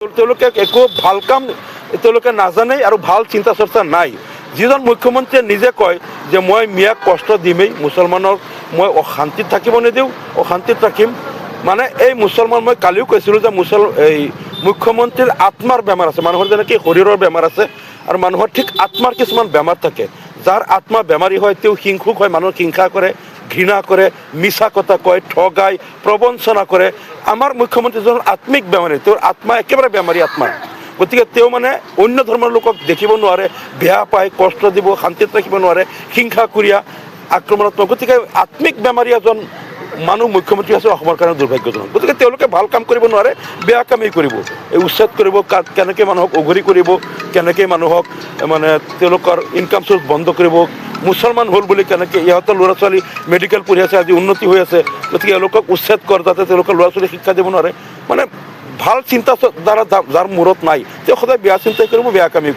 তেওঁলোকে একো ভাল কাম তেওঁলোকে নাজানে আৰু ভাল চিন্তা চৰ্চা নাই। যিজন মুখ্যমন্ত্ৰীয়ে নিজে কয় যে মই মিয়াক কষ্ট দিমেই, মুছলমানৰ মই অশান্তিত থাকিব নিদিওঁ, অশান্তিত ৰাখিম। মানে এই মুছলমান, মই কালিও কৈছিলোঁ যে মুখ্যমন্ত্ৰীৰ আত্মাৰ বেমাৰ আছে। মানুহৰ যেনেকৈ শৰীৰৰ বেমাৰ আছে আৰু মানুহৰ ঠিক আত্মাৰ কিছুমান বেমাৰ থাকে। যাৰ আত্মা বেমাৰী হয় তেওঁ হিংসুক হয়, মানুহক হিংসা কৰে, ঘৃণা কৰে, মিছা কথা কয়, ঠগাই, প্ৰবঞ্চনা কৰে। আমাৰ মুখ্যমন্ত্ৰীজন আত্মিক বেমাৰী, তেওঁৰ আত্মা একেবাৰে বেমাৰী আত্মা। গতিকে তেওঁ মানে অন্য ধৰ্মৰ লোকক দেখিব নোৱাৰে, বেয়া পায়, কষ্ট দিব, শান্তিত ৰাখিব নোৱাৰে, হিংসা কৰিয়া, আক্ৰমণাত্মক। গতিকে আত্মিক বেমাৰী এজন মানুহ মুখ্যমন্ত্ৰী আছে অসমৰ কাৰণে দুৰ্ভাগ্যজনক। গতিকে তেওঁলোকে ভাল কাম কৰিব নোৱাৰে, বেয়া কামেই কৰিব। এই উচ্ছেদ কৰিব, কেনেকৈ মানুহক অঘৰী কৰিব, কেনেকৈ মানুহক মানে তেওঁলোকৰ ইনকাম চ'ৰ্চ বন্ধ কৰিব, মুছলমান হ'ল বুলি কেনেকৈ ইহঁতৰ ল'ৰা ছোৱালী মেডিকেল পঢ়ি আছে, আজি উন্নতি হৈ আছে, গতিকে এওঁলোকক উচ্ছেদ কৰ যাতে তেওঁলোকৰ ল'ৰা ছোৱালী শিক্ষা দিব নোৱাৰে। মানে ভাল চিন্তা ধাৰা যাৰ মূৰত নাই তেওঁ সদায় বেয়া চিন্তাই কৰিব, বেয়া কামেই